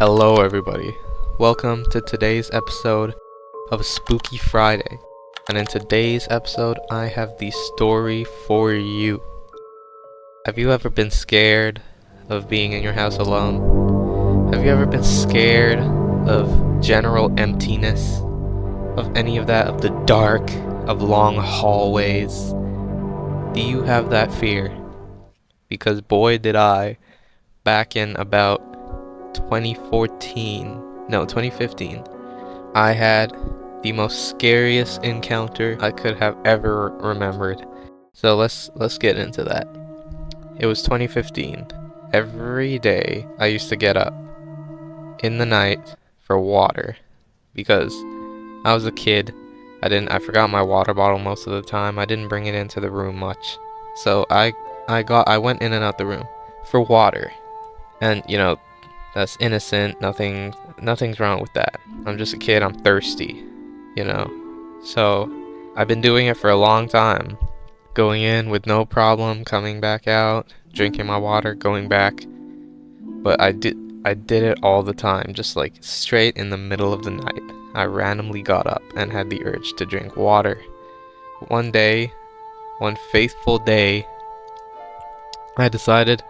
Hello, everybody. Welcome to today's episode of Spooky Friday. And in today's episode, I have the story for you. Have you ever been scared of being in your house alone? Have you ever been scared of general emptiness? Of any of that? Of the dark? Of long hallways? Do you have that fear? Because boy did I, back in about 2015, I had the most scariest encounter I could have ever remembered. So let's get into that. It was 2015. Every day I used to get up in the night for water because I was a kid. I forgot my water bottle most of the time. I didn't bring it into the room much. So I went in and out the room for water. And that's innocent. Nothing's wrong with that. I'm just a kid. I'm thirsty, So I've been doing it for a long time. Going in with no problem, coming back out, drinking my water, going back. But I did it all the time, just like straight in the middle of the night. I randomly got up and had the urge to drink water. One faithful day, I decided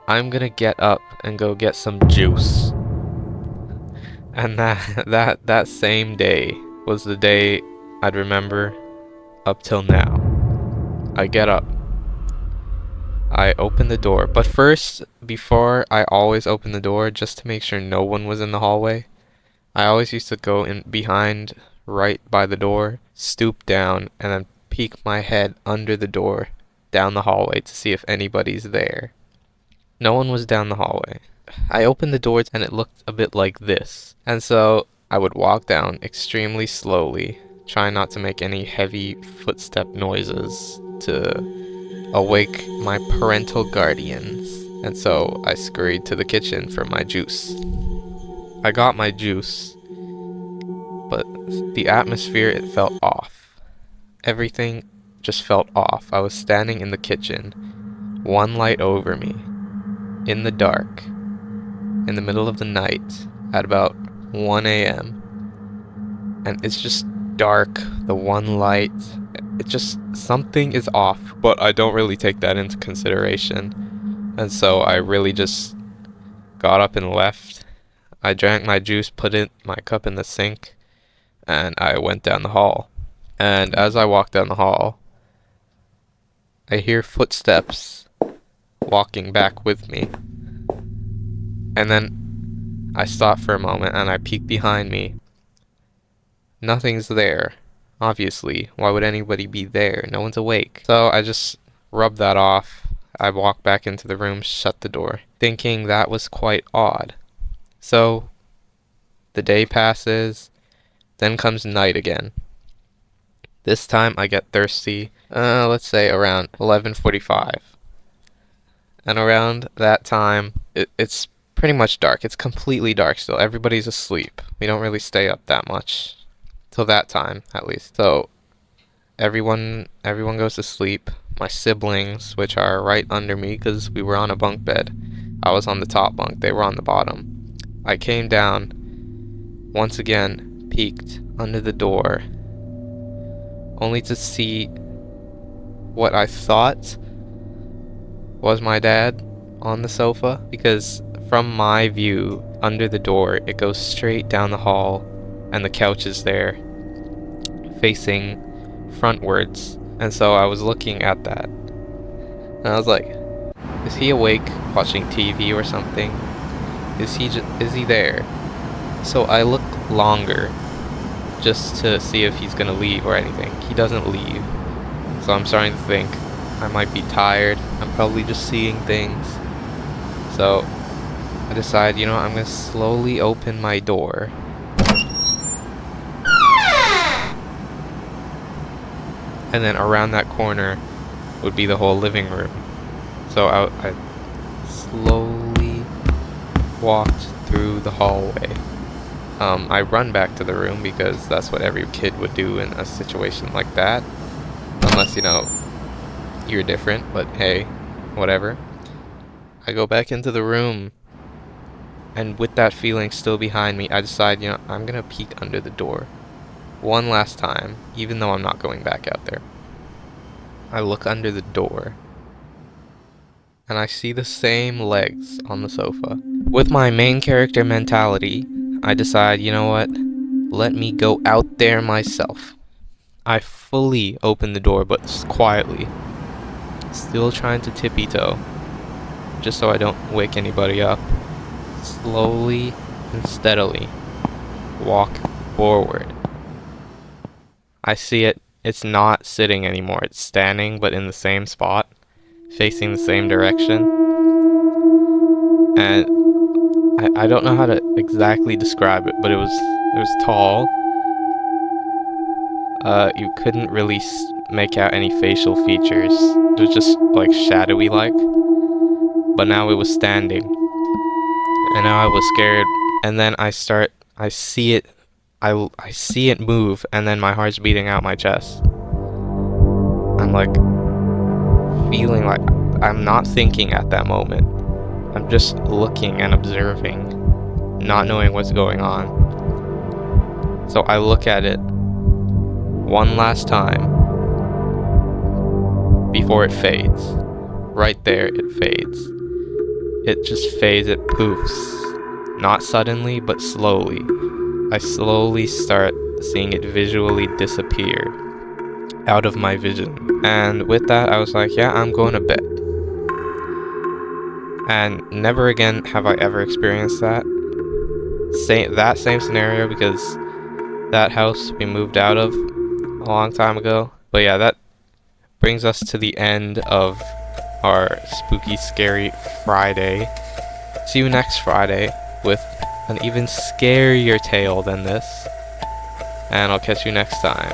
I'm gonna get up and go get some juice. And that same day was the day I'd remember up till now. I get up. I open the door. But first, before I always open the door, just to make sure no one was in the hallway, I always used to go in behind, right by the door, stoop down, and then peek my head under the door, down the hallway to see if anybody's there. No one was down the hallway. I opened the doors and it looked a bit like this. And so I would walk down extremely slowly, try not to make any heavy footstep noises to awake my parental guardians. And so I scurried to the kitchen for my juice. I got my juice, but the atmosphere, it felt off. Everything just felt off. I was standing in the kitchen, one light over me, in the dark, in the middle of the night, at about 1 a.m. And it's just dark, the one light, something is off, but I don't really take that into consideration. And so I really just got up and left. I drank my juice, put my cup in the sink, and I went down the hall. And as I walked down the hall, I hear footsteps walking back with me. And then I stop for a moment and I peek behind me. Nothing's there, obviously. Why would anybody be there? No one's awake. So I just rubbed that off. I walked back into the room, shut the door, thinking that was quite odd. So the day passes, then comes night again. This time I get thirsty, let's say around 11:45. And around that time, it's pretty much dark. It's completely dark still. Everybody's asleep. We don't really stay up that much. Till that time, at least. So everyone goes to sleep. My siblings, which are right under me because we were on a bunk bed. I was on the top bunk. They were on the bottom. I came down, once again, peeked under the door, only to see what I thought was my dad on the sofa, because from my view, under the door, it goes straight down the hall, and the couch is there, facing frontwards. And so I was looking at that, and I was like, is he awake, watching TV or something? Is he there? So I look longer, just to see if he's gonna leave or anything. He doesn't leave. So I'm starting to think I might be tired. I'm probably just seeing things. So I decide, I'm gonna slowly open my door. And then around that corner would be the whole living room. So I slowly walked through the hallway. I run back to the room because that's what every kid would do in a situation like that. Unless, you're different, but hey, whatever. I go back into the room, And with that feeling still behind me, I decide, I'm gonna peek under the door. One last time, even though I'm not going back out there. I look under the door, and I see the same legs on the sofa. With my main character mentality, I decide, you know what? Let me go out there myself. I fully open the door, but quietly. Still trying to tippy-toe, just so I don't wake anybody up. Slowly and steadily walk forward. I see it. It's not sitting anymore. It's standing, but in the same spot, facing the same direction. And I don't know how to exactly describe it, but it was tall. You couldn't really make out any facial features. It was just like shadowy like. But now it was standing. And now I was scared. And then I see it. I see it move, and then my heart's beating out my chest. I'm like feeling like I'm not thinking at that moment. I'm just looking and observing, not knowing what's going on. So I look at it one last time before it fades. Right there, it fades. It just fades, it poofs. Not suddenly, but slowly. I slowly start seeing it visually disappear out of my vision. And with that, I was like, yeah, I'm going to bed. And never again have I ever experienced that. That same scenario, because that house we moved out of a long time ago. But yeah, that brings us to the end of our spooky scary Friday. See you next Friday with an even scarier tale than this. And I'll catch you next time.